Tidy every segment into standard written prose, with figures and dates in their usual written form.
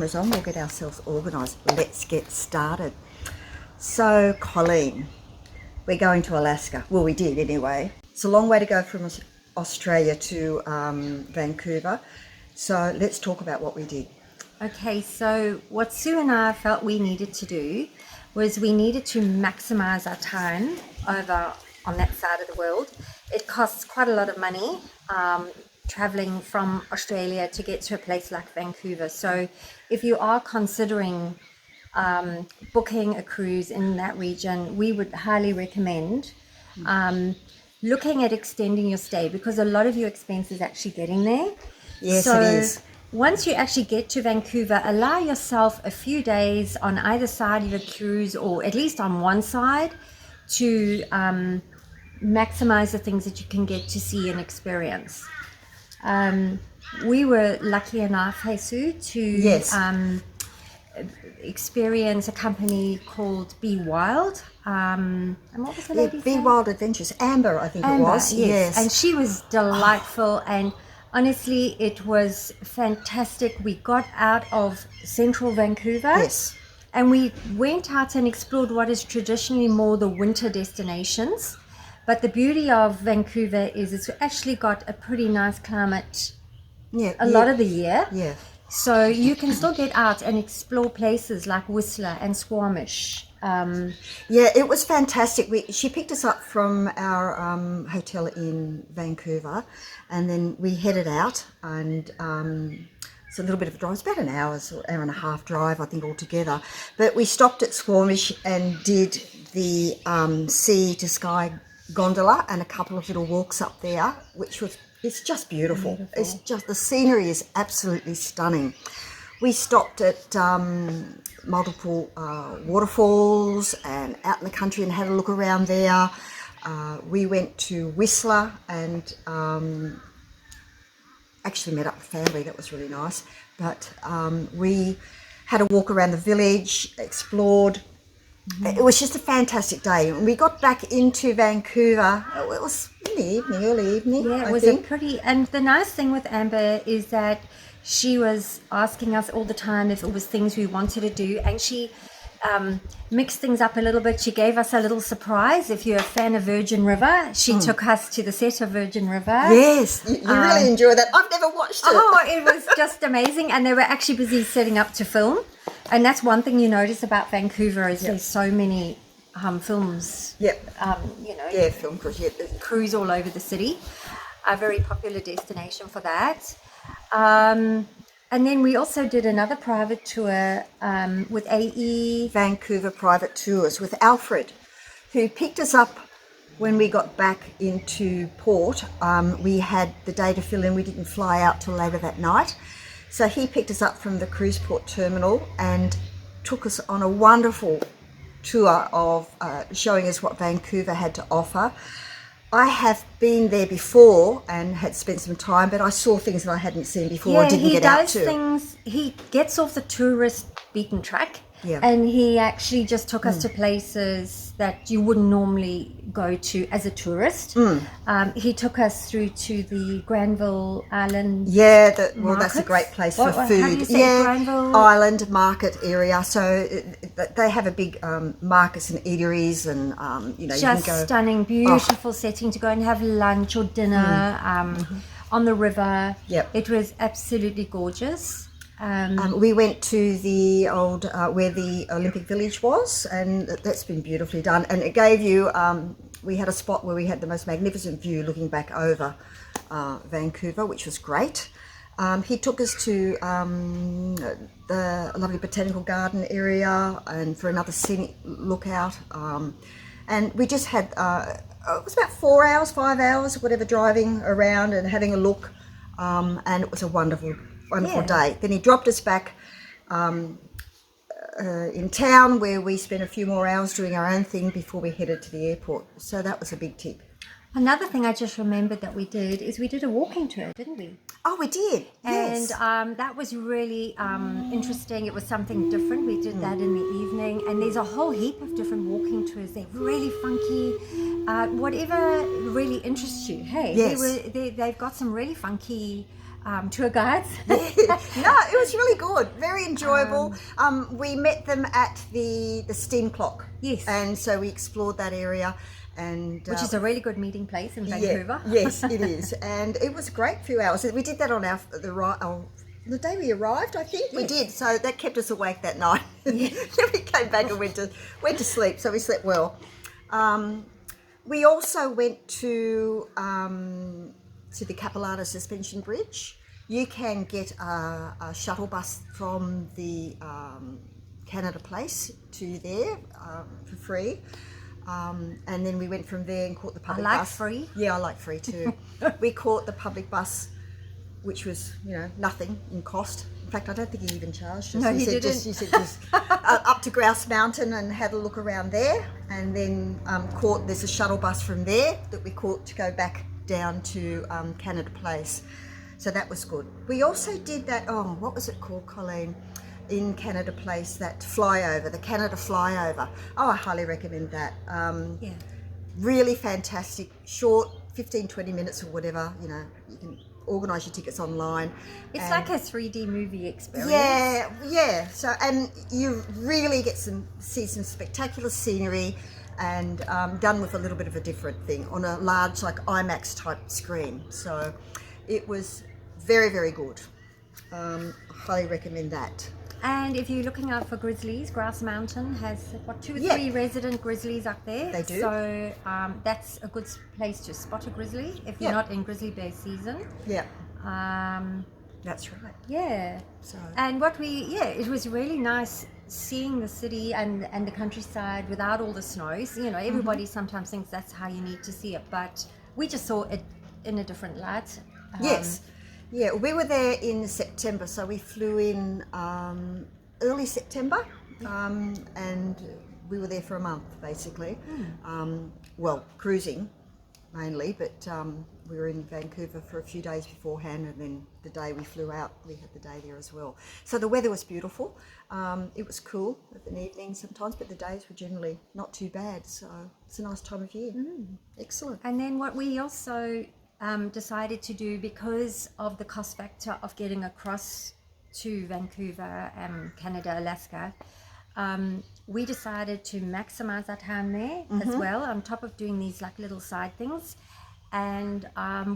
cameras on, we'll get ourselves organised. Let's get started. So, Colleen, we're going to Alaska. Well, we did anyway. It's a long way to go from Australia to Vancouver. So let's talk about what we did. Okay, so what Sue and I felt we needed to do was we needed to maximize our time over on that side of the world. It costs quite a lot of money traveling from Australia to get to a place like Vancouver. So if you are considering booking a cruise in that region, we would highly recommend looking at extending your stay, because a lot of your expense is actually getting there. Yes, so it is. Once you actually get to Vancouver, allow yourself a few days on either side of your cruise, or at least on one side, to maximize the things that you can get to see and experience. We were lucky enough, hey Sue, to experience a company called Be Wild. And what was the lady's Be name? Wild Adventures. Amber, I think it was. Yes. And she was delightful, and honestly, it was fantastic. We got out of central Vancouver. Yes. And we went out and explored what is traditionally more the winter destinations. But the beauty of Vancouver is it's actually got a pretty nice climate a lot of the year. Yeah. So you can still get out and explore places like Whistler and Squamish. Yeah, it was fantastic. She picked us up from our hotel in Vancouver, and then we headed out, and it's a little bit of a drive. It's about an hour and a half drive, I think, altogether. But we stopped at Squamish and did the sea to sky gondola and a couple of little walks up there, which was, it's just beautiful. It's just, the scenery is absolutely stunning. We stopped at multiple waterfalls and out in the country and had a look around there. We went to Whistler and actually met up with family. That was really nice. But we had a walk around the village, explored. It was just a fantastic day. When we got back into Vancouver, it was in the evening, early evening. Yeah, it was a pretty, and the nice thing with Amber is that she was asking us all the time if it was things we wanted to do, and she mixed things up a little bit. She gave us a little surprise. If you're a fan of Virgin River, she took us to the set of Virgin River. Yes, you really enjoyed that. I've never watched it. Oh, it was just amazing, and they were actually busy setting up to film. And that's one thing you notice about Vancouver is there's so many films. Yep. Yeah, film crews. Cruise all over the city. A very popular destination for that. And then we also did another private tour with AE. Vancouver Private Tours with Alfred, who picked us up when we got back into port. We had the day to fill in. We didn't fly out till later that night. So he picked us up from the cruise port terminal and took us on a wonderful tour of showing us what Vancouver had to offer. I have been there before and had spent some time, but I saw things that I hadn't seen before or didn't get out to. Yeah, he does things, he gets off the tourist beaten track, Yeah. and he actually just took us to places that you wouldn't normally go to as a tourist. He took us through to the Granville Island. Yeah, that's a great place for food. How do you say Granville? Island market area. So they have a big markets and eateries, and you can go. Stunning, beautiful setting to go and have lunch or dinner on the river. Yep. It was absolutely gorgeous. We went to the old where the Olympic Village was, and that's been beautifully done. And it gave you, we had a spot where we had the most magnificent view looking back over Vancouver, which was great. He took us to the lovely botanical garden area and for another scenic lookout. And we just had, it was about 5 hours, whatever, driving around and having a look. And it was a wonderful day. Then he dropped us back in town, where we spent a few more hours doing our own thing before we headed to the airport. So that was a big tip. Another thing I just remembered that we did is we did a walking tour, didn't we? Oh, we did. And Yes. that was really interesting. It was something different. We did that in the evening, and there's a whole heap of different walking tours. They're really funky. Whatever really interests you. Hey, Yes. they've got some really funky tour guides. No, it was really good, very enjoyable. We met them at the steam clock. Yes. And so we explored that area, and Which is a really good meeting place in Vancouver. yes, it is, and it was a great few hours. We did that on the day we arrived, I think. We did, so that kept us awake that night. Then we came back and went to sleep, so we slept well. We also went to the Capilano Suspension Bridge. You can get a shuttle bus from the Canada Place to there for free. And then we went from there and caught the public like bus. free. Yeah, I like free too. We caught the public bus, which was, nothing in cost. In fact, I don't think he even charged us. No, he didn't. He said just up to Grouse Mountain and had a look around there, and then there's a shuttle bus from there that we caught to go back down to Canada Place. So that was good. We also did that, what was it called, Colleen? In Canada Place, that flyover, the Canada flyover. Oh, I highly recommend that. Really fantastic, short, 15-20 minutes or whatever. You can organise your tickets online. It's like a 3D movie experience. Yeah. So, and you really get see some spectacular scenery, and done with a little bit of a different thing on a large, like IMAX type screen. So it was very, very good. Highly recommend that. And if you're looking out for grizzlies, Grouse Mountain has what 2 or 3 resident grizzlies up there. They do. So that's a good place to spot a grizzly if you're not in grizzly bear season. Yeah. That's right. Yeah. So. And it was really nice seeing the city and the countryside without all the snows. Everybody sometimes thinks that's how you need to see it, but we just saw it in a different light. Yes. Yeah, we were there in September, so we flew in early September, and we were there for a month, basically. Cruising mainly, but we were in Vancouver for a few days beforehand, and then the day we flew out, we had the day there as well. So the weather was beautiful. It was cool in the evening sometimes, but the days were generally not too bad, so it's a nice time of year. Excellent. And then what we also decided to do, because of the cost factor of getting across to Vancouver, Canada, Alaska, we decided to maximize our time there as well, on top of doing these like little side things. And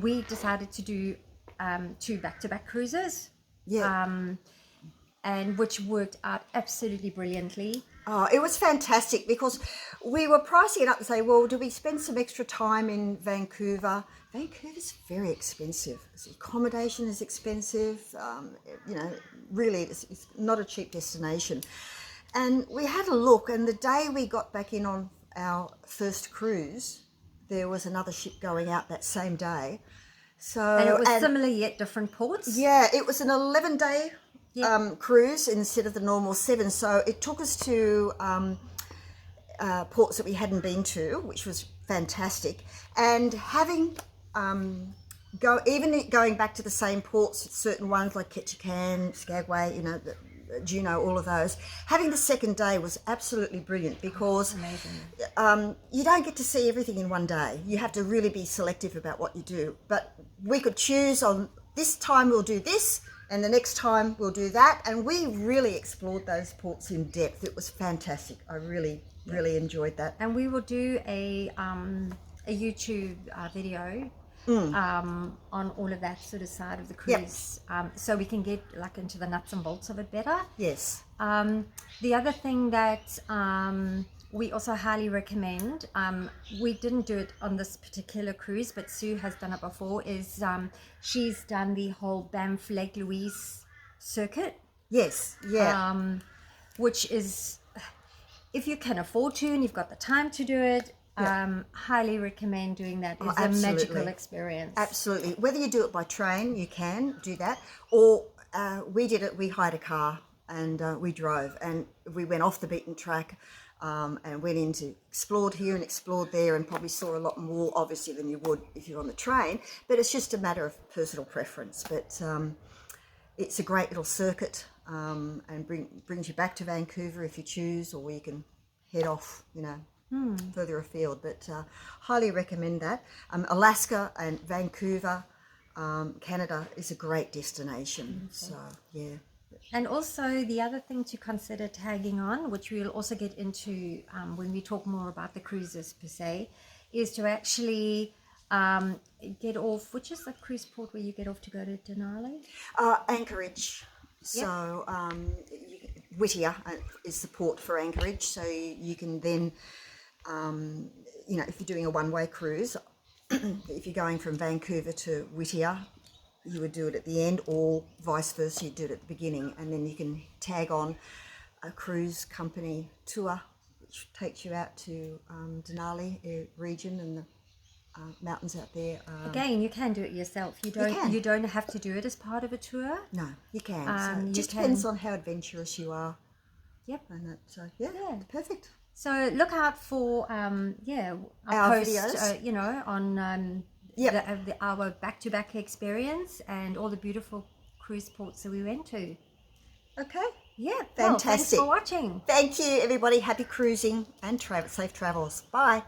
we decided to do 2 back-to-back cruises, and which worked out absolutely brilliantly. Oh, it was fantastic, because we were pricing it up and say, well, do we spend some extra time in Vancouver? Vancouver's very expensive. Accommodation is expensive. Really, it's not a cheap destination. And we had a look, and the day we got back in on our first cruise, there was another ship going out that same day. And it was similar yet different ports. Yeah, it was an 11-day cruise instead of the normal 7. So it took us to ports that we hadn't been to, which was fantastic. And having going back to the same ports, certain ones like Ketchikan, Skagway, Juneau, all of those. Having the second day was absolutely brilliant, because you don't get to see everything in one day. You have to really be selective about what you do. But we could choose on this time we'll do this, and the next time we'll do that. And we really explored those ports in depth. It was fantastic. I really enjoyed that. And we will do a YouTube video on all of that sort of side of the cruise, so we can get like into the nuts and bolts of it better. Yes. The other thing that we also highly recommend, we didn't do it on this particular cruise, but Sue has done it before, is she's done the whole Banff Lake Louise circuit. Yes. Yeah. Which is, if you can afford to and you've got the time to do it, highly recommend doing that. It's a magical experience. Absolutely. Whether you do it by train, you can do that, or we did it. We hired a car and we drove, and we went off the beaten track. and went into, explored here and explored there, and probably saw a lot more obviously than you would if you're on the train, but it's just a matter of personal preference. But it's a great little circuit, and brings you back to Vancouver if you choose, or you can head off, further afield. But highly recommend that. Alaska and Vancouver, Canada is a great destination. So yeah. And also the other thing to consider tagging on, which we'll also get into when we talk more about the cruises per se, is to actually get off, which is the cruise port where you get off to go to Denali? Anchorage. So Whittier is the port for Anchorage. So you can then, if you're doing a one-way cruise, if you're going from Vancouver to Whittier, you would do it at the end, or vice versa, you do it at the beginning, and then you can tag on a cruise company tour which takes you out to Denali region and the mountains out there. Again, you can do it yourself. You don't have to do it as part of a tour. No, you can. So it just can. depends on how adventurous you are. Yep. And that, perfect. So look out for our post, videos. On our back-to-back experience and all the beautiful cruise ports that we went to. Okay. Yeah. Fantastic. Well, thanks for watching. Thank you, everybody. Happy cruising and safe travels. Bye.